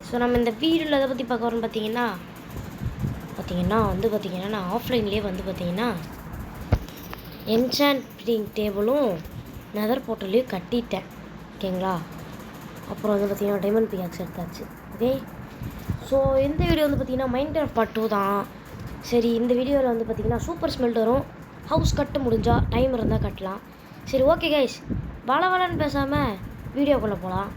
So நம்ம இந்த வீடியோவில் எதை பற்றி பார்க்க வரோம்னு பார்த்தீங்கன்னா நான் ஆஃப்லைன்லேயே பார்த்தீங்கன்னா என்சாண்டிங் டேபிளும் நெதர் போர்ட்டலையும் கட்டிட்டேன். ஓகேங்களா? அப்புறம் பார்த்தீங்கன்னா டைமண்ட் பிகாக்ஸ் எடுத்தாச்சு. ஓகே, ஸோ இந்த வீடியோ பார்த்தீங்கன்னா மைன்கிராஃப்ட் பார்ட் 2 தான். சரி, இந்த வீடியோவில் பார்த்தீங்கன்னா சூப்பர் ஸ்மெல்டரும் ஹவுஸ் கட்ட முடிஞ்சால் டைம் இருந்தால் கட்டலாம். சரி, ஓகே கைஸ், வளவலன்னு பேசாமல் வீடியோக்குள்ளே போகலாம்.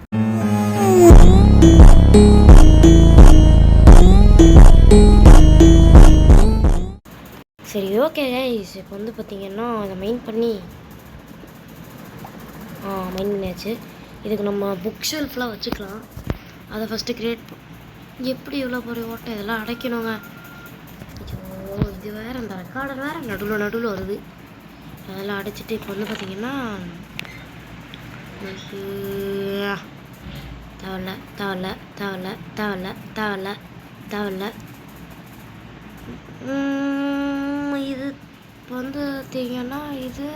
சரி, ஓகே கைஸ், இப்போ பார்த்தீங்கன்னா அதை மைண்ட் பண்ணியாச்சு. இதுக்கு நம்ம புக் ஷெல்ஃப்லாம் வச்சுக்கலாம். அதை ஃபஸ்ட்டு க்ரியேட் எப்படி இவ்வளோ பெரிய ஓட்டை இதெல்லாம் அடைக்கணுங்க. ஐயோ, இது வேறு அந்த ரெக்கார்டர் வேறு நடுவில் வருது. அதெல்லாம் அடைச்சிட்டு இப்போ பார்த்தீங்கன்னா தேவையில்ல. இது இப்போ பார்த்தீங்கன்னா இது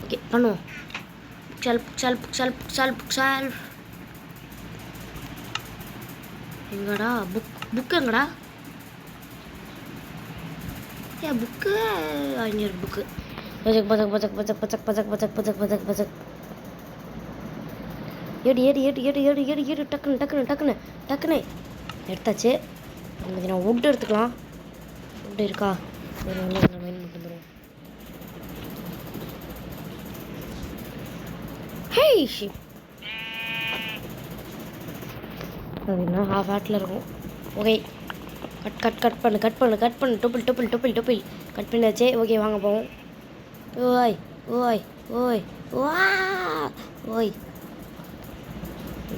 ஓகே பண்ணுவோம். புக் எங்கடா புக் எங்கடா? ஏன் புக்கு அங்கே புக்கு பச்சக் ஏடு டக்குன்னு எடுத்தாச்சு. நான் வுட் எடுத்துக்கலாம். வுட் இருக்கா? ஒரு மைண்ட் மட்டும் தருவோம். ஹேய் ஷிப் அப்படின்னா ஹாஃப் ஹார்ட்டில் இருக்கும். ஓகே, கட் பண்ணு டொப்பில் கட் பண்ணியாச்சே. ஓகே, வாங்க போவோம். ஓய்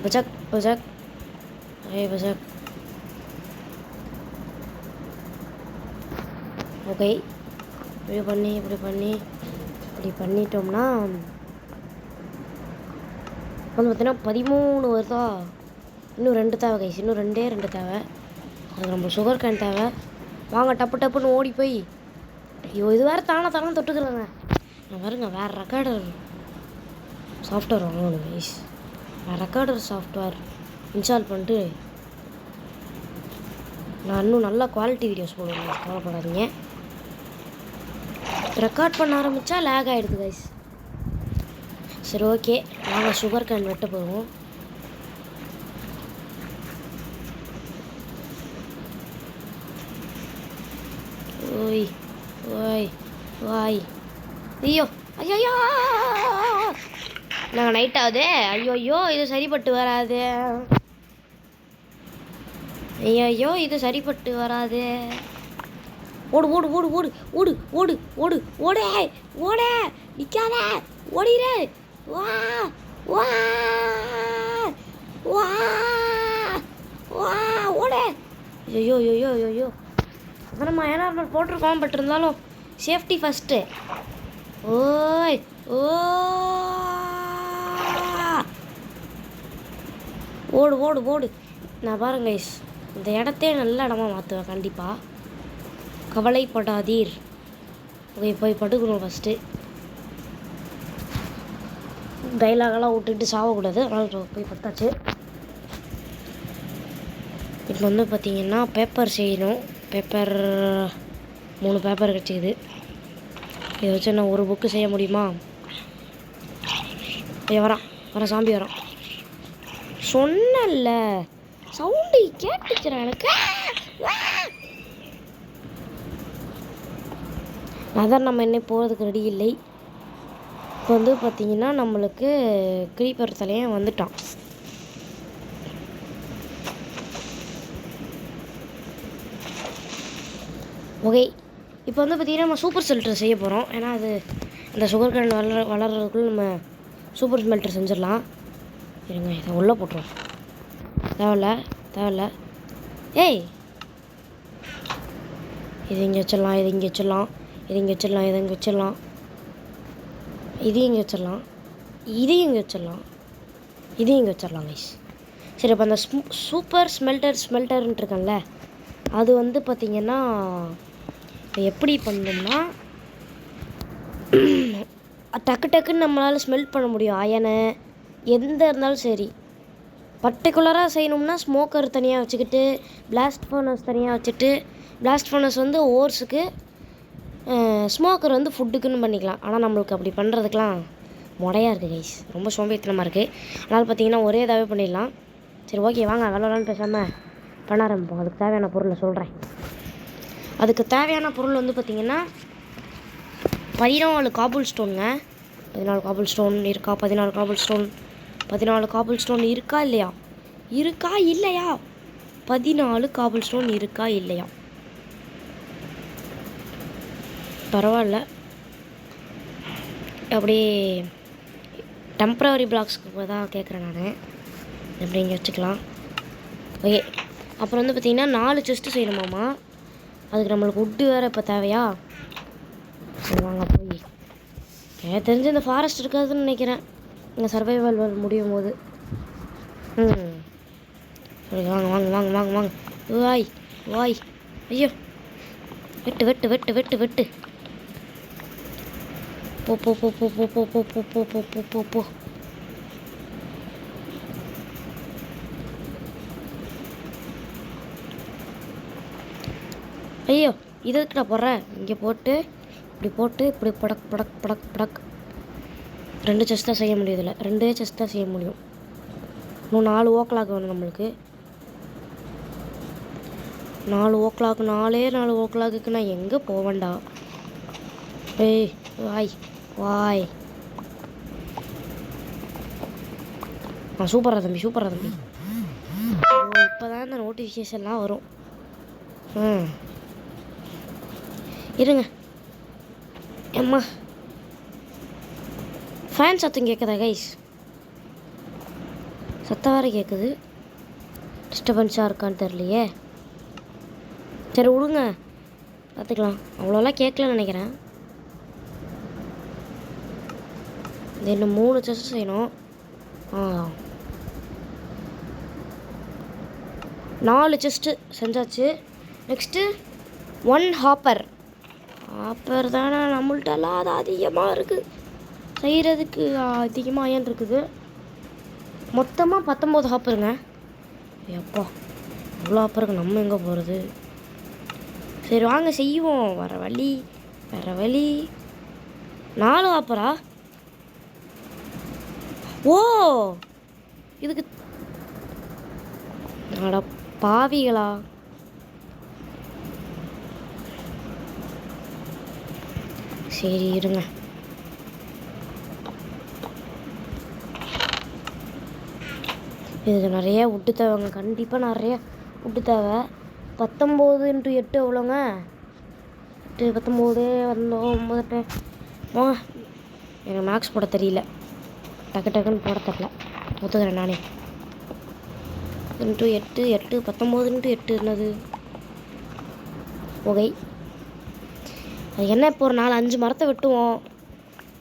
பஜக் ஓகே, இப்படி பண்ணிட்டோம்னா பார்த்தீங்கன்னா 13 வருதா. இன்னும் 2 தேவை கைஸ், இன்னும் 2 தேவை. அது நம்ம சுகர் கேன் தேவை. வாங்க டப்புன்னு ஓடி போய். ஐயோ, இது வேறு தானே தொட்டுக்கிறேங்க. நான் பாருங்க, வேறு ரெக்கார்டர் சாஃப்ட்வேர் வாங்கணும் கைஸ். ரெக்கார்டர் சாஃப்ட்வேர் இன்ஸ்டால் பண்ணிட்டு நான் இன்னும் நல்ல குவாலிட்டி வீடியோஸ் போடுவேன், கவலைப்படாதீங்க. ரெக்கார்ட் பண்ண ஆரம்பித்தா லேக் ஆகிடுது கைஸ். சரி, ஓகே, நாங்கள் சுகர் கேன் வெட்ட போவோம். ஓய் ஐயோ நாங்கள் நைட் ஆகுது. ஐயோ, இது சரிப்பட்டு வராது. ஓடு நிக்காத, ஓடிரு. ஓடு. ஐயோ அதான் நம்ம ஏனார்மல் போட்டிருக்கோம். பட் இருந்தாலும் சேஃப்டி ஃபஸ்ட்டு. ஓடு. நான் பாருங்க கைஸ், இந்த இடத்தையே நல்ல இடமா மாற்றுவேன் கண்டிப்பாக. கவலைப்படாதீர். ஓகே, போய் படுக்கணும் ஃபஸ்ட்டு. டைலாகெல்லாம் விட்டுட்டு சாவக்கூடாது. அதனால் போய் படுத்தாச்சு. இப்போ பார்த்தீங்கன்னா பேப்பர் செய்யணும். 3 பேப்பர் கிடச்சிது. இதை வச்சு நான் ஒரு புக்கு செய்ய முடியுமா? வரான் சாம்பி வரான். சொன்னல, சவுண்டு கேட்டுக்கிறேன் எனக்கு. அதான் நம்ம என்ன போகிறதுக்கு ரெடி இல்லை. இப்போ பார்த்தீங்கன்னா நம்மளுக்கு க்ரீப்பர் தலையன் வந்துட்டான். ஓகே, இப்போ பார்த்தீங்கன்னா நம்ம சூப்பர் ஸ்மெல்டர் செய்ய போகிறோம். ஏன்னா அது இந்த சுகர் கேன் வளர்கிறதுக்குள்ள நம்ம சூப்பர் ஸ்மெல்டர் செஞ்சிடலாம். இருங்க, இதை உள்ளே போட்டுருவோம். தேவையில்ல. ஏய், இது இங்கே வச்சிடலாம். இதையும் இங்கே வச்சிடலாம் கைஸ். சரி, இப்போ அந்த சூப்பர் ஸ்மெல்டர்ன்ட்டு இருக்கேன்ல, அது பார்த்தீங்கன்னா இப்போ எப்படி பண்ணோம்னா டக்குன்னு நம்மளால் ஸ்மெல்ட் பண்ண முடியும். அயனை எந்த இருந்தாலும் சரி. பர்டிகுலராக செய்யணும்னா ஸ்மோக்கர் தனியாக வச்சுக்கிட்டு பிளாஸ்ட் ஃபர்னஸ் தனியாக வச்சுட்டு பிளாஸ்ட் ஃபர்னஸ் வந்து ஓர்ஸுக்கு, ஸ்மோக்கர் வந்து ஃபுட்டுக்குன்னு பண்ணிக்கலாம். ஆனால் நம்மளுக்கு அப்படி பண்ணுறதுக்கெலாம் முடையாக இருக்குது கைஸ், ரொம்ப சோம்பேறித்தனமாக இருக்குது. அதனால் பார்த்தீங்கன்னா ஒரே இதாகவே பண்ணிடலாம். சரி ஓகே வாங்க விளாட்லான்னு பேசாமல் பண்ண ஆரம்பிப்போம். அதுக்கு தேவையான பொருளை சொல்கிறேன். அதுக்கு தேவையான பொருள் வந்து பார்த்திங்கன்னா 14 காபுல் ஸ்டோனுங்க. 14 காபுல் ஸ்டோன் இருக்கா? 14 காபுல் ஸ்டோன் 14 காபுல் ஸ்டோன் இருக்கா இல்லையா? 14 காபுல் ஸ்டோன் இருக்கா இல்லையா? பரவாயில்ல, அப்படியே டெம்ப்ரவரி பிளாக்ஸ்க்கு தான் கேட்குறேன் நான். எப்படி இங்கே வச்சுக்கலாம். ஓகே, அப்புறம் வந்து பார்த்திங்கன்னா 4 செஸ்ட்டு செய்யணுமாம்மா. அதுக்கு நம்மளுக்கு உட்டு வேறு இப்போ தேவையா? சரி வாங்க போய், எனக்கு தெரிஞ்சு இந்த ஃபாரஸ்ட் இருக்காதுன்னு நினைக்கிறேன் இங்கே சர்வைவல் முடியும் போது. சரி வாங்க வாங்க வாங்க வாங்க வாங்க. வாய் வாய், ஐயோ, வெட்டு வெட்டு வெட்டு வெட்டு வெட்டு. போ போ போ போ போ போ போ போ போ போ போ போ போ. ஐயோ, இது எதுக்குடா போடுறேன்? இங்கே போட்டு இப்படி போட்டு இப்படி படக் படக் படக் படக். 2 செஸ்ட் தான் செய்ய முடியும். இதில் 2 செஸ்ட் தான் செய்ய முடியும். இன்னும் 4 ஓக்லாக் வேணும் நம்மளுக்கு. 4 ஓக்லாக், 4 ஓக்லாக்குக்கு நான் எங்கே போவேண்டா? ஏய் வாய் வாய். சூப்பரா தம்பி, சூப்பரா தம்பி. இப்போ தான் இந்த நோட்டிஃபிகேஷன்லாம் வரும். இருங்க அம்மா, ஃபேன் சத்தம் கேட்குதா கைஸ்? சத்தம் வேறு கேட்குது. டிஸ்டர்பன்ஸாக இருக்கான்னு தெரியலையே. சரி விடுங்க, பார்த்துக்கலாம். அவ்வளோலாம் கேட்கலன்னு நினைக்கிறேன். இது இன்னும் 3 செஸ்ட் செய்யணும். 4 செஸ்ட்டு செஞ்சாச்சு. Next 1 hopper. ஹாப்பர் தானே நம்மள்ட்டலாம் அது அதிகமாக இருக்குது செய்கிறதுக்கு. அதிகமாக ஏன் இருக்குது? மொத்தமாக 19 ஹாப்பருங்க. எப்பா இவ்வளோ ஹாப்பருக்கு நம்ம எங்கே போகிறது? சரி வாங்க செய்வோம். வர வழி வேற வழி. 4 ஹாப்பரா? ஓ, இதுக்கு அட பாவிகளா. சரி இருங்க. இதுக்கு நிறைய உட்டு தேவைங்க, கண்டிப்பாக நிறைய உட்டு தேவை. 19 × 8 எவ்வளோங்க? 8 19 9 வாங்க. எனக்கு மேக்ஸ் போட தெரியல, டக்கு டக்குன்னு போட தெரியல. ஒத்துக்கிறேன் நானே. × 8 8 19 × 8 என்னது? ஓகே, அது என்ன இப்போ ஒரு 4-5 மரத்தை வெட்டுவோம்.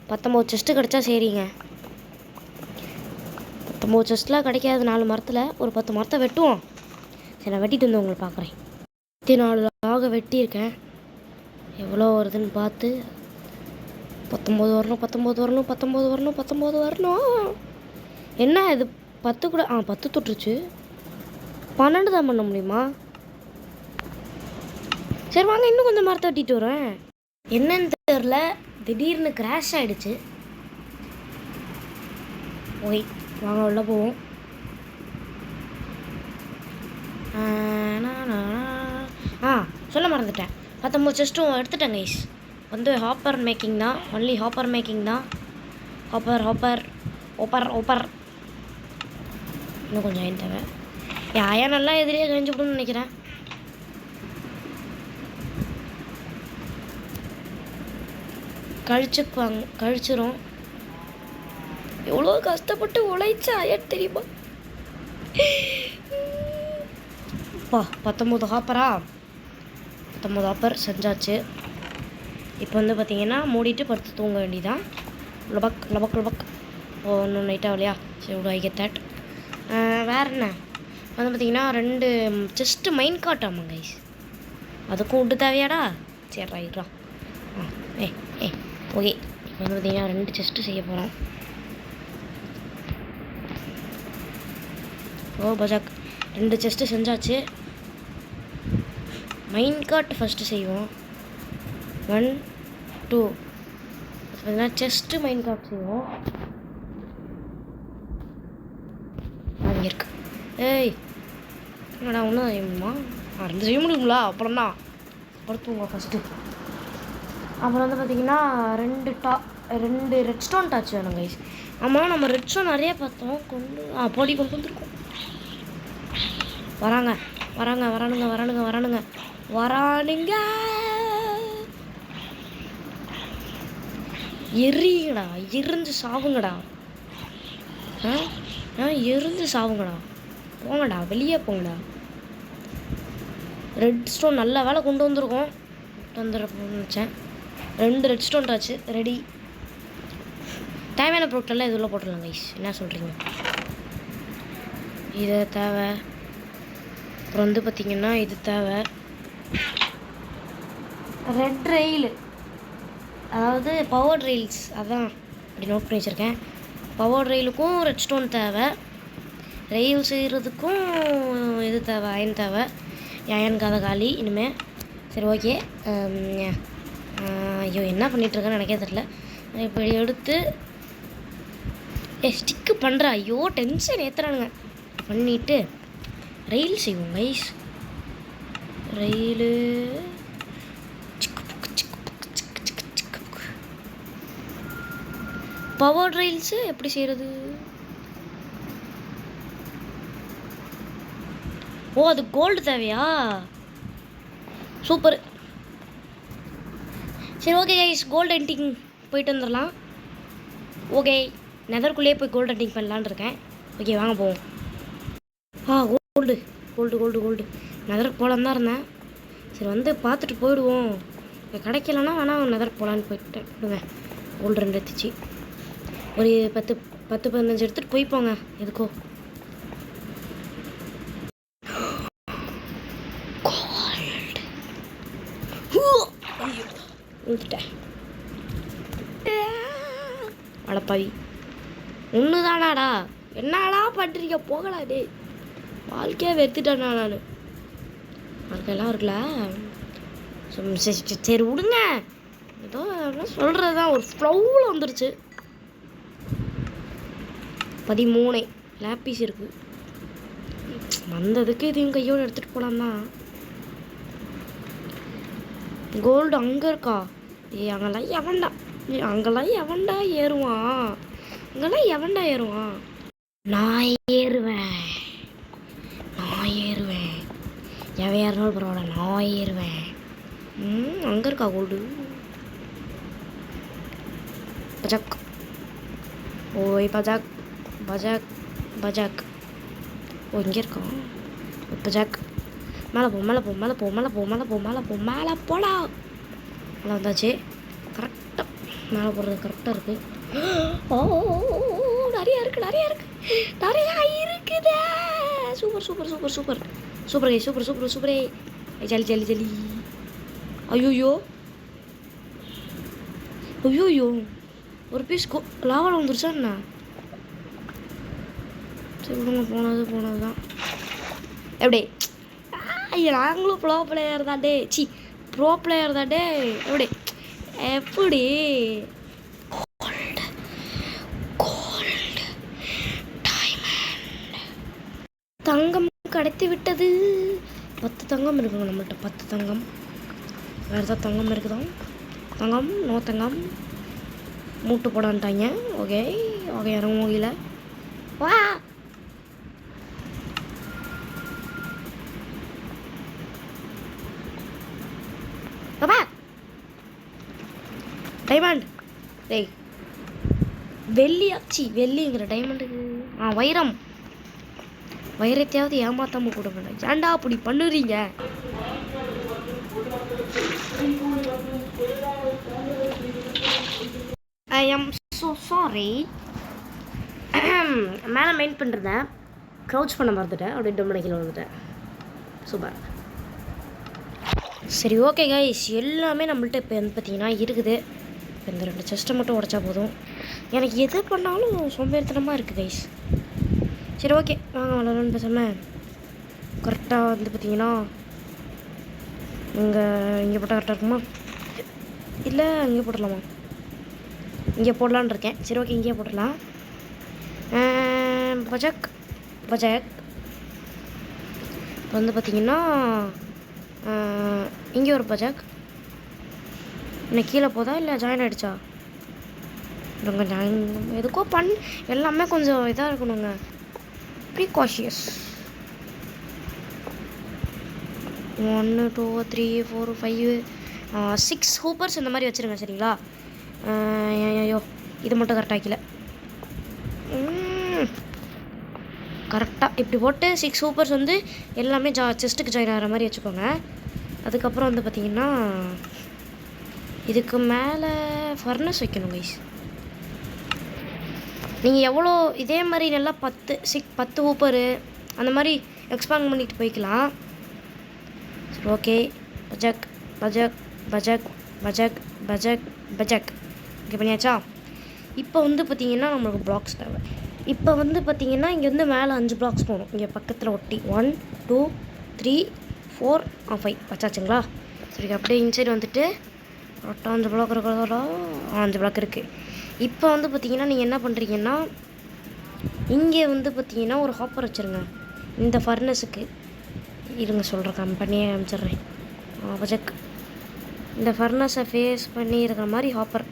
19 செஸ்ட்டு கிடச்சா சரிங்க. 19 செஸ்ட்லாம் கிடைக்காது 4 மரத்தில். ஒரு 10 மரத்தை வெட்டுவோம். சரி நான் வெட்டிட்டு வந்து உங்களை பார்க்குறேன். 24 வெட்டியிருக்கேன். எவ்வளோ வருதுன்னு பார்த்து 19 வரணும் 19 வரணும் 19 வரணும் 19 வரணும். என்ன இது 10 கூட 10 தொட்டுருச்சு. 12 தான் பண்ண முடியுமா? சரி வாங்க இன்னும் கொஞ்சம் மரத்தை வெட்டிட்டு வரேன். என்னன்னு தெரியல, திடீர்னு கிராஷ் ஆகிடுச்சு. ஓய் வாங்க உள்ள போவோம். சொல்ல மறந்துட்டேன். 19 செஸ்ட்டும் எடுத்துட்டேன் கைஸ். வந்து ஹாப்பர் மேக்கிங் தான், ஒன்லி ஹாப்பர் மேக்கிங் தான். ஹாப்பர் ஹாப்பர் ஓப்பர் ஓப்பர். இன்னும் கொஞ்சம் அயன் தேவை. அயன் நல்லா எதிரியே கழிஞ்சு விடுன்னு நினைக்கிறேன். கழிச்சிரும். எவ்வளோ கஷ்டப்பட்டு உழைச்ச அயன் தெரியுமா? 19 ஹாப்பரா? 19 ஹாப்பர் செஞ்சாச்சு. இப்போ வந்து பார்த்தீங்கன்னா மூடிட்டு படுத்து தூங்க வேண்டியதான். லபக் லபக் லபக். ஒன்றும் நைட்டாக இல்லையா? சரி விடு, ஐ கெட் தட். வேறு என்ன வந்து பார்த்தீங்கன்னா 2 செஸ்ட்டு மைன் காட்டாமா கைஸ். அதுக்கும் விட்டு தேவையாடா? சரி ரைட்ரா. ஓகே, இப்போ வந்து பார்த்தீங்கன்னா 2 செஸ்ட்டு செய்ய போகிறோம். ஓ பஜாக் 2 செஸ்ட்டு செஞ்சாச்சு. மைன் கார்ட் ஃபஸ்ட்டு செய்வோம். 1 2 பார்த்தீங்கன்னா செஸ்ட்டு மைன் கார்ட் செய்வோம். அங்கே இருக்கு. ஏய் என்னடா ஒன்று செய்யணுமா? 2 செய்ய முடியுங்களா? அப்புறம் தான் படுத்துவோங்க ஃபஸ்ட்டு. அப்புறம் வந்து பார்த்திங்கன்னா 2 ரெட் ஸ்டோன் டாச் வேணும் கைஸ். ஆமாம் நம்ம ரெட் ஸ்டோன் நிறைய பார்த்தோம். கொண்டு வந்துருக்கோம். வரானுங்க எரியுங்கடா, எரிஞ்சு சாவுங்கடா. எரிஞ்சு சாவுங்கடா. போங்கடா, வெளியே போங்கடா. ரெட் ஸ்டோன் நல்ல வேலை கொண்டு வந்திருக்கோம். நினச்சேன். 2 ரெட் ஸ்டோன் ஆச்சு ரெடி. தேவையான பொருட்கள்லாம் இதில் போட்டுடலாம் கைஸ். என்ன சொல்கிறீங்க? இது தேவை. அப்புறம் வந்து பார்த்திங்கன்னா இது தேவை. ரெட் ரெயில், அதாவது பவர் ரெயில்ஸ், அதான் அப்படி நோட் பண்ணி வச்சுருக்கேன். பவர் ரெயிலுக்கும் ரெட் ஸ்டோன் தேவை. ரெயில் செய்கிறதுக்கும் இது தேவை, அயன் தேவை. அயன் கதை காலி இனிமேல். சரி ஓகே. ஐயோ என்ன பண்ணிகிட்ருக்கேன்னு எனக்கே தெரில. இப்போ எடுத்து ஸ்டிக்கு பண்ணுற. ஐயோ டென்ஷன் ஏற்றுறானுங்க. பண்ணிவிட்டு ரெயில் செய்வோம் கைஸ். ரெயிலு பவர் ரெயில்ஸு எப்படி செய்கிறது? ஓ அது கோல்டு தேவையா? சூப்பர். சரி ஓகே கைஸ், கோல்டு ஹண்டிங் போயிட்டு வந்துடலாம். ஓகே நெதர்க்குள்ளேயே போய் கோல்டு ஹண்டிங் பண்ணலான்னு இருக்கேன். ஓகே வாங்க போவோம். கோல்டு நெதருக்கு போகலான்னு தான் இருந்தேன். சரி வந்து பார்த்துட்டு போயிடுவோம். கிடைக்கலன்னா வேணால் நெதருக்கு போகலான்னு போயிட்டேன். விடுங்க, கோல்டு 2 எடுத்துச்சு. ஒரு 10-15 எடுத்துகிட்டு போய்ப்போங்க. எதுக்கோ ஊத்துட்டேன். அடப்பாவி ஒன்று தானாடா? என்னடா பண்ணுறீங்க? போகலா டே. வாழ்க்கையாக வெறுத்துட்டேண்ணா நான். வாழ்க்கையெல்லாம் இருக்குல்ல. சரி விடுங்க. ஏதோ சொல்கிறது தான். ஒரு ஃப்ளவுவில் வந்துருச்சு. 13 லேப்பீஸ் இருக்குது. வந்ததுக்கு இதையும் கையோடு எடுத்துகிட்டு போகலாம் தான். கோல்டு அங்கே இருக்கா? அங்கெல்லாம் எவன்டா ஏறுவான்? நான் ஏறுவேன். எவன் ஏறினாலும் பரவாயில்ல, நான் ஏறுவேன். அங்கே இருக்கா கோல்டு? பஜாக். ஓய் பஜாக். ஓ இங்கே இருக்கா பஜாக். மேலே போடா. மேலே வந்தாச்சு. கரெக்டாக மேலே போடுறது கரெக்டாக இருக்குது. ஓ நிறையா இருக்குதே. சூப்பரே. ஜலி. ஐயோயோ ஒரு பீஸ் லாவால் வந்துருச்சா என்ன? சரி விடுங்க, போனது தான். எப்படி நாங்களும் ப்ரோ பிளேயர் தான் டே. எப்படி தங்கம் கிடைத்து விட்டது. 10 தங்கம் இருக்குங்க நம்மள்ட்ட. 10 தங்கம். வேறு ஏதாவது தங்கம் இருக்குதா? நோ தங்கம். மூட்டு போடான்ட்டாங்க. ஓகே இறங்க முடியல. வா டைமண்ட். டேய் வெள்ளிங்கிற டைமண்டுக்கு வைரத்தையாவது ஏமாத்தாம கூட பண்ண. ஏன்டா அப்படி பண்ணுறீங்க? I am so sorry. மேலே மெயின் பண்ணுறேன். க்ரௌச் பண்ண மறந்துட்டேன். அப்படியே டொம்பனைக்கில் வந்துட்டேன். சூப்பர். சரி ஓகே கைஸ், எல்லாமே நம்மள்ட்ட இப்போ வந்து பார்த்திங்கன்னா இருக்குது. இப்போ இந்த 2 செஸ்ட்டை மட்டும் உடச்சா போதும். எனக்கு எது பண்ணாலும் சோம்பேறித்தனமாக இருக்குது கைஸ். சரி ஓகே வாங்க விளாட்றோன்னு பேசாமல் கரெக்டாக வந்து பார்த்தீங்கன்னா இங்கே போட்டால் கரெக்டாக இருக்குமா இல்லை இங்கே போட்டுடலாமா? இங்கே போடலான்னு இருக்கேன். சரி ஓகே இங்கேயே போட்டுடலாம். பஜக் பஜக் வந்து பார்த்தீங்கன்னா இங்கே ஒரு பஜக் இன்னும் கீழே போதா இல்லை ஜாயின் ஆகிடுச்சா? கொஞ்சம் எதுக்கோ எல்லாமே கொஞ்சம் இதாக இருக்கணுங்க, ப்ரீகாஷியஸ். 1 2 3 4 5 6 ஹூப்பர்ஸ் இந்த மாதிரி வச்சுருங்க சரிங்களா? ஐயோ இது மட்டும் கரெக்டாக ஆக்கல. கரெக்டாக இப்படி போட்டு 6 ஹூப்பர்ஸ் வந்து எல்லாமே செஸ்ட்டுக்கு ஜாயின் ஆகிற மாதிரி வச்சுக்கோங்க. அதுக்கப்புறம் வந்து பார்த்திங்கன்னா இதுக்கு மேலே ஃபர்னஸ் வைக்கணும் கைஸ். நீங்கள் எவ்வளோ இதே மாதிரி நல்லா 10 ஹூப்பரு அந்த மாதிரி எக்ஸ்பேண்ட் பண்ணிட்டு போய்க்கலாம். சரி ஓகே பஜக் பஜக் பஜக் பஜக் பஜக் பஜக் ஓகே பண்ணியாச்சா? இப்போ வந்து பார்த்திங்கன்னா நம்மளுக்கு பிளாக்ஸ் தேவை. இப்போ வந்து பார்த்திங்கன்னா இங்கே வந்து மேலே 5 பிளாக்ஸ் போகணும். இங்கே பக்கத்தில் ஒட்டி 1 2 3 4 5 வச்சாச்சுங்களா? சரி அப்படியே இன்சைடு வந்துட்டு கரெக்டாக 5 பிளாக் இருக்கிறதா? 5 பிளாக் இருக்குது. இப்போ வந்து பார்த்திங்கன்னா நீங்கள் என்ன பண்ணுறீங்கன்னா இங்கே வந்து பார்த்திங்கன்னா ஒரு ஹாப்பர் வச்சுருங்க இந்த ஃபர்னஸுக்கு. இருங்க சொல்கிறேன், கம்பெனியே அனுப்பிச்சிட்றேன். பஜக் இந்த ஃபர்னஸை ஃபேஸ் பண்ணி இருக்கிற மாதிரி ஹாப்பர்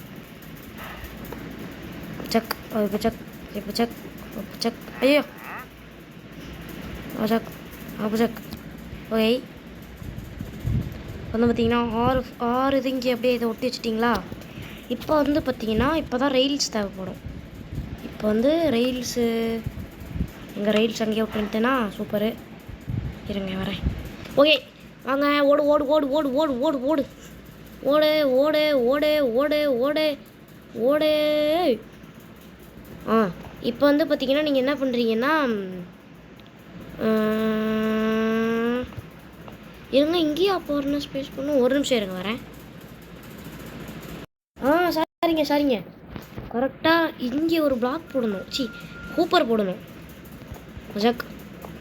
பஜக் பஜக் பஜக் பஜக் ஐயோ பஜக் பஜக் ஓகே. வந்து பார்த்திங்கன்னா 6 இது இங்கே அப்படியே இதை ஒட்டி வச்சிட்டிங்களா? இப்போ வந்து பார்த்திங்கன்னா இப்போ தான் ரெயில்ஸ் தேவைப்படும். இப்போ வந்து ரெயில்ஸு எங்கள் ரெயில்ஸ் அங்கேயே விட்டுட்டேன்னா சூப்பரு. இருங்க வரேன். ஓகே வாங்க ஓடு ஓடு ஓடு ஓடு ஓடு ஓடு ஓடு ஓடு ஓடு ஓடு ஓடு ஓடு ஓடு. இப்போ வந்து பார்த்திங்கன்னா நீங்கள் என்ன பண்ணுறீங்கன்னா இருங்க இங்கேயே அப்போ ஒரு ஸ்பேஸ் பண்ணும். ஒரு நிமிஷம் இருங்க வரேன். சரிங்க கரெக்டாக இங்கே ஒரு பிளாக் போடணும். ஹூப்பர் போடணும். பஜக்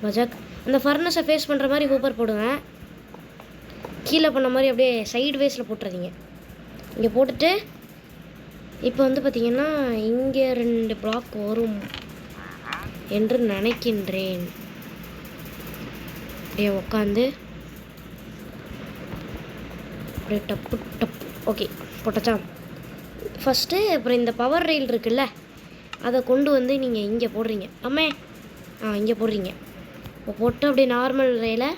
பஜக் அந்த ஃபர்னஸை ஃபேஸ் பண்ணுற மாதிரி ஹூப்பர் போடுங்க. கீழே பண்ண மாதிரி அப்படியே சைடு வேஸில் போட்டுறதீங்க. இங்கே போட்டுட்டு இப்போ வந்து பார்த்திங்கன்னா இங்கே 2 பிளாக் வரும் என்று நினைக்கின்றேன். அப்படியே உக்காந்து அப்படியே டப்பு டப்பு ஓகே போட்டாச்சா? ஃபஸ்ட்டு அப்புறம் இந்த பவர் ரெயில் இருக்குல்ல அதை கொண்டு வந்து நீங்கள் இங்கே போடுறீங்க. இங்கே போடுறீங்க. இப்போ போட்டு அப்படியே நார்மல் ரெயிலை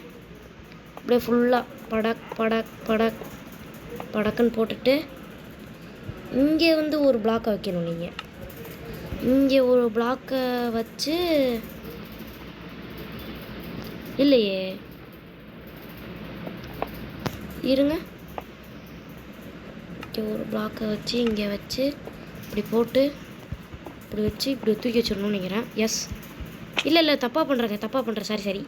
அப்படியே ஃபுல்லாக படக் படக் படக் படக்குன்னு போட்டுட்டு இங்கே வந்து ஒரு பிளாக்கை வைக்கணும். நீங்கள் இங்கே ஒரு பிளாக்கை வச்சு இல்லையே இருங்க. இங்கே ஒரு பிளாக்கை வச்சு இங்கே வச்சு இப்படி போட்டு இப்படி வச்சு இப்படி தூக்கி வச்சிடணும்னு நினைக்கிறேன். எஸ் இல்லை தப்பாக பண்ணுறேன் சரி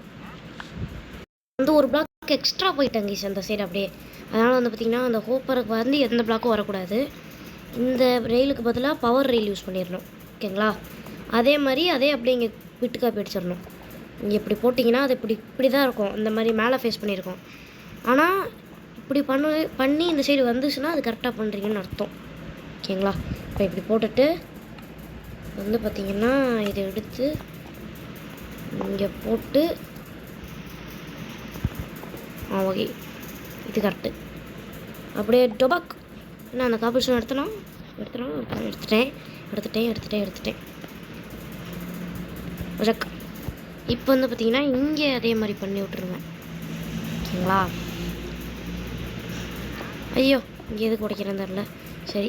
வந்து ஒரு பிளாக் எக்ஸ்ட்ரா போயிட்டாங்க அந்த சைடு அப்படியே. அதனால் வந்து பார்த்திங்கன்னா அந்த ஹோப்பருக்கு வந்து எந்த பிளாக்கும் வரக்கூடாது. இந்த ரெயிலுக்கு பதிலாக பவர் ரெயில் யூஸ் பண்ணிடணும். ஓகேங்களா? அதே மாதிரி அப்படியே இங்கே விட்டுக்கா போயிடுச்சிடணும். இங்கே இப்படி போட்டிங்கன்னா அது இப்படி தான் இருக்கும். இந்த மாதிரி மேலே ஃபேஸ் பண்ணியிருக்கோம். ஆனால் இப்படி பண்ணி இந்த சைடு வந்துச்சுன்னா அது கரெக்டாக பண்ணுறீங்கன்னு அர்த்தம். ஓகேங்களா? இப்போ இப்படி போட்டுட்டு வந்து பார்த்திங்கன்னா இதை எடுத்து இங்கே போட்டு ஓகே இது கரெக்டு. அப்படியே டொபாக் என்ன அந்த காப்பீஷன் எடுத்துட்டேன். இப்போ வந்து பார்த்திங்கன்னா இங்கே அதே மாதிரி பண்ணி விட்ருங்க. ஓகேங்களா? ஐயோ இங்கே எதுக்கு உடைக்கிறேன்னு தெரில. சரி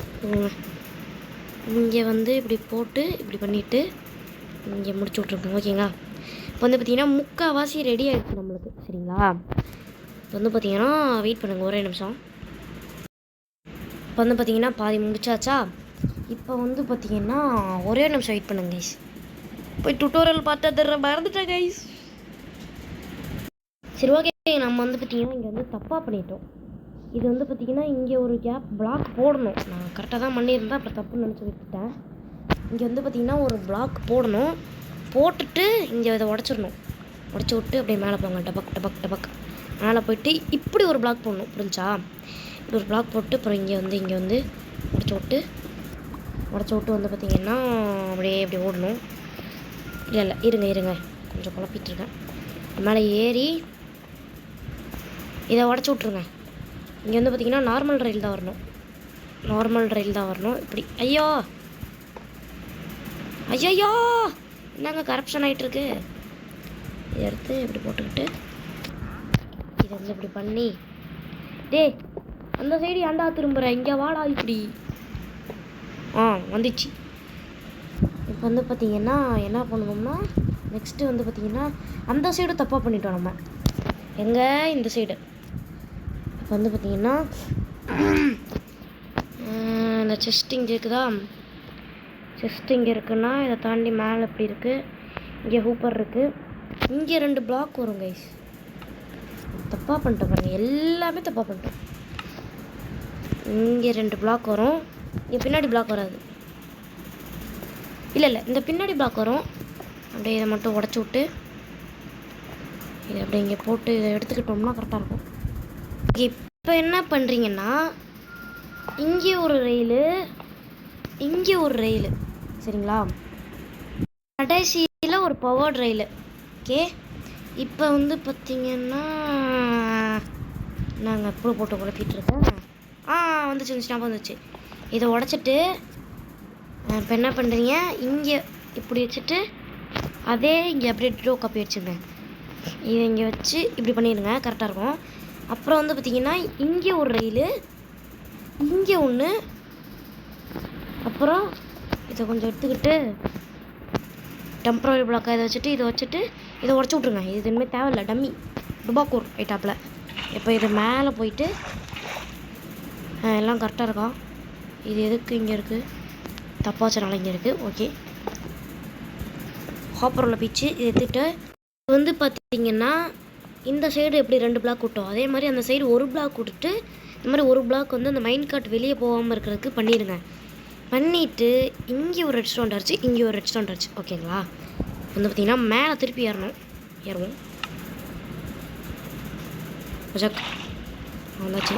இங்கே வந்து இப்படி போட்டு இப்படி பண்ணிவிட்டு இங்கே முடிச்சு விட்ருக்கோங்க. ஓகேங்களா? இப்போ வந்து பார்த்திங்கன்னா முக்கால்வாசி ரெடி ஆகிடுச்சு நம்மளுக்கு. சரிங்களா? இப்போ வந்து பார்த்திங்கன்னா வெயிட் பண்ணுங்கள் ஒரே நிமிஷம். இப்போ வந்து பார்த்திங்கன்னா பாதி முடிச்சாச்சா? இப்போ வந்து பார்த்திங்கன்னா ஒரே நிமிஷம் வெயிட் பண்ணுங்க கைஸ். போய் டுட்டோரியல் பார்த்தா மறந்துட்டேன் கைஸ். சரி ஓகே நம்ம வந்து பார்த்திங்கன்னா இங்கே வந்து தப்பாக பண்ணிட்டோம். இது வந்து பார்த்திங்கன்னா இங்கே ஒரு பிளாக் போடணும். நான் கரெக்டாக தான் பண்ணியிருந்தேன், அப்புறம் தப்புன்னு நினச்சி விட்டுட்டேன். இங்கே வந்து பார்த்திங்கன்னா ஒரு பிளாக் போடணும். போட்டுட்டு இங்கே இதை உடச்சிடணும். உடச்சி விட்டு அப்படியே மேலே போங்க. டபக் டபக் டபக் மேலே போயிட்டு இப்படி ஒரு பிளாக் போடணும். புரிஞ்சா? இப்படி ஒரு பிளாக் போட்டு அப்புறம் இங்கே வந்து உடச்சி விட்டு வந்து பார்த்திங்கன்னா அப்படியே இப்படி ஓடணும். இல்லை இருங்க கொஞ்சம் குழப்பிட்டுருக்கேன். மேலே ஏறி இதை உடச்சி விட்ருங்க. இங்கே வந்து பார்த்திங்கன்னா நார்மல் ரயில் தான் வரணும். இப்படி ஐயோ என்னங்க கரப்ஷன் ஆகிட்டுருக்கு. இதை எடுத்து இப்படி போட்டுக்கிட்டு இதை வந்து இப்படி பண்ணி அந்த சைடு ஏன்டா திரும்புகிற, இங்கே வாடா இப்படி. வந்துச்சு. இப்போ வந்து பார்த்திங்கன்னா என்ன பண்ணுவோம்னா நெக்ஸ்ட்டு வந்து பார்த்திங்கன்னா அந்த சைடு தப்பாக பண்ணிட்டோம் நம்ம. எங்கே இந்த சைடு இப்போ வந்து பார்த்திங்கன்னா இந்த செஸ்ட் இங்கே இருக்குதா? செஸ்ட் இங்கே இருக்குன்னா இதை தாண்டி மேலே இப்படி இருக்குது. இங்கே ஹூப்பர் இருக்குது. இங்கே 2 பிளாக் வரும் கைஸ். தப்பாக பண்ணிட்டோம் பாருங்கள், எல்லாமே தப்பாக பண்ணிட்டோம். இங்கே 2 பிளாக் வரும். இங்கே பின்னாடி பிளாக் வராது. இல்லை இந்த பின்னாடி பிளாக் வரும். அப்படியே இதை மட்டும் உடச்சி விட்டு இதை அப்படியே இங்கே போட்டு இதை எடுத்துக்கிட்டோம்னா கரெக்டாக இருக்கும். இப்போ என்ன பண்ணுறீங்கன்னா இங்கே ஒரு ரயிலு சரிங்களா? கடைசியில் ஒரு பவர் ரயிலு. ஓகே, இப்போ வந்து பார்த்திங்கன்னா நாங்கள் எப்போ போட்டு குழப்பிட்டுருக்கேன். வந்துச்சு. இதை உடச்சிட்டு இப்போ என்ன பண்ணுறீங்க, இங்கே இப்படி வச்சுட்டு அதே இங்கே அப்படியே ட்ரோ காப்பி வச்சுருங்க. இதை இங்கே வச்சு இப்படி பண்ணிடுங்க, கரெக்டாக இருக்கும். அப்புறம் வந்து பார்த்திங்கன்னா இங்கே ஒரு ரயிலு, இங்கே ஒன்று. அப்புறம் இதை கொஞ்சம் எடுத்துக்கிட்டு டெம்பரரி பிளாக்காக இதை வச்சுட்டு இதை உடச்சி விட்ருங்க. இது இனிமேல் தேவையில்லை, டம்மி டுபாக்கூர் ஐட்டாப்பில். இப்போ இது மேலே போயிட்டு எல்லாம் கரெக்டாக இருக்கா? இது எதுக்கு இங்கே இருக்குது? தப்பாக வச்சனால இங்கே இருக்குது. ஓகே, ஹாப்பரில் பீச்சு இது எடுத்துகிட்டு வந்து பார்த்திங்கன்னா இந்த சைடு எப்படி 2 பிளாக் விட்டோம் அதே மாதிரி அந்த சைடு ஒரு பிளாக் விட்டுட்டு இந்த மாதிரி ஒரு பிளாக் வந்து அந்த மைண்ட் கார்ட் வெளியே போகாமல் இருக்கிறதுக்கு பண்ணிடுங்க. பண்ணிவிட்டு இங்கே ஒரு ரெட் ஸ்டோன் அடிச்சு, இங்கே ஒரு ரெட் ஸ்டோன் அடிச்சு. ஓகேங்களா? வந்து பார்த்திங்கன்னா மேலே திருப்பி ஏறுவோம். வந்தாச்சு.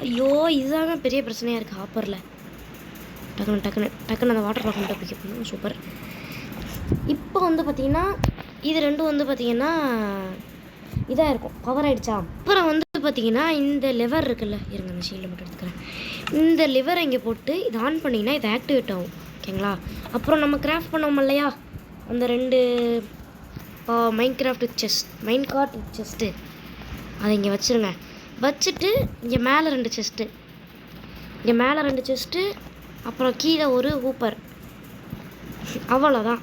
ஐயோ இதுதாங்க பெரிய பிரச்சனையாக இருக்குது ஹாப்பரில். டக்குன்னு அந்த வாட்டர் பிளாக் மட்டும் பிக்கப் பண்ணணும். சூப்பர். இப்போ வந்து பார்த்திங்கன்னா இது 2 வந்து பார்த்திங்கன்னா இதாக இருக்கும், பவர் ஆகிடுச்சா? அப்புறம் வந்து பார்த்திங்கன்னா இந்த லெவர் இருக்குல்ல, இருங்க அந்த ஷீல்டை மட்டும் எடுத்துக்கிறேன். இந்த லெவரை இங்கே போட்டு இதை ஆன் பண்ணிங்கன்னா இது ஆக்டிவேட் ஆகும். ஓகேங்களா? அப்புறம் நம்ம கிராஃப்ட் பண்ணோம் இல்லையா அந்த 2 மைண்ட் கார்ட் செஸ்ட்டு அதை இங்கே வச்சுருங்க. வச்சுட்டு இங்கே மேலே 2 செஸ்ட்டு அப்புறம் கீழே ஒரு ஹூப்பர். அவ்வளோதான்,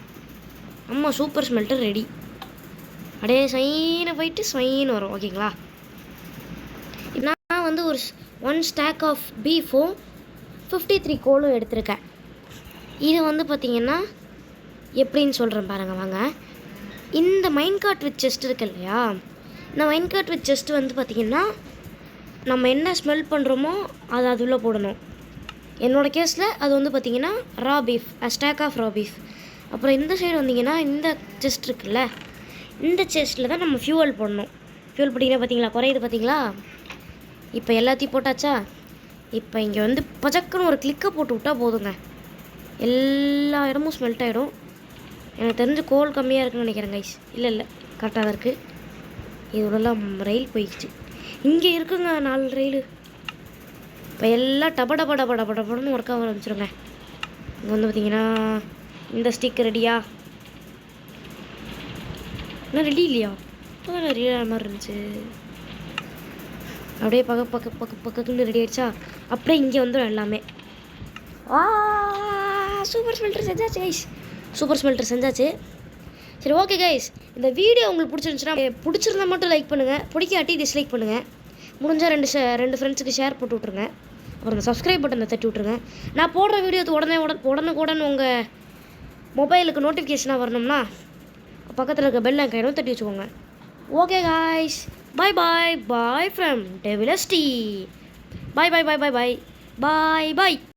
நம்ம சூப்பர் ஸ்மெல்டர் ரெடி. அப்படியே ஸ்வைன்னு போயிட்டு ஸ்வைன்னு வரும். ஓகேங்களா? நான் வந்து ஒரு 1 ஸ்டாக் ஆஃப் பீஃபும் 53 கோலும் எடுத்திருக்கேன். இது வந்து பார்த்திங்கன்னா எப்படின்னு சொல்கிறேன் பாருங்கள் வாங்க. இந்த மைண்ட் கார்ட் வித் செஸ்ட் இருக்கு இல்லையா, இந்த மைண்ட் கார்ட் வித் செஸ்ட் வந்து பார்த்திங்கன்னா நம்ம என்ன ஸ்மெல் பண்ணுறோமோ அது உள்ளே போடணும். என்னோடய கேஸில் அது வந்து பார்த்திங்கன்னா raw beef, stock of raw beef. அப்புறம் இந்த சைடு வந்திங்கன்னா இந்த செஸ்ட் இருக்குல்ல, இந்த செஸ்ட்டில் தான் நம்ம ஃபியூவல் போடணும். ஃபியூவல் போட்டிங்கன்னா பார்த்தீங்களா குறையுது பார்த்தீங்களா? இப்போ எல்லாத்தையும் போட்டாச்சா? இப்போ இங்கே வந்து பஜக்குன்னு ஒரு கிளிக்கை போட்டு விட்டால் போதுங்க, எல்லா இடமும் ஸ்மெல்ட் ஆகிடும். எனக்கு தெரிஞ்சு கோல் கம்மியாக இருக்குன்னு நினைக்கிறேன் கைஸ். இல்லை கரெக்டாக தான் இருக்குது. இதோடலாம் ரயில் போயிடுச்சு. இங்கே இருக்குங்க 4 ரயிலு. இப்போ எல்லாம் டபடன்னு ஒர்க் ஆக ஆரம்பிச்சிருங்க. இங்கே வந்து பார்த்திங்கன்னா இந்த ஸ்டிக் ரெடியா? இன்னும் ரெடி இல்லையா? இப்போ ரெடி ஆகிற மாதிரி இருந்துச்சு. அப்படியே பக்கத்துலேருந்து ரெடி ஆகிடுச்சா? அப்படியே இங்கே வந்துடும் எல்லாமே. சூப்பர் ஸ்மெல்டர் செஞ்சாச்சு கைஸ், சூப்பர் ஸ்மெல்டர் செஞ்சாச்சு. சரி ஓகே கைஸ், இந்த வீடியோ உங்களுக்கு பிடிச்சிருந்தா மட்டும் லைக் பண்ணுங்கள், பிடிக்காட்டி டிஸ்லைக் பண்ணுங்கள். முடிஞ்சால் 2 ஃப்ரெண்ட்ஸுக்கு ஷேர் போட்டு விட்ருங்க. அப்புறம் இந்த சப்ஸ்கிரைப் பட்டனை தட்டி விட்ருங்க. நான் போடுற வீடியோ உடனுக்குடன் உங்கள் மொபைலுக்கு நோட்டிஃபிகேஷனாக வரணும்னா பக்கத்தில் இருக்க பெல் ஐக்கானும் தட்டி வச்சுக்கோங்க. ஓகே காய்ஸ், பாய் ஃப்ரம் டெவிலஸ்டி. பாய்.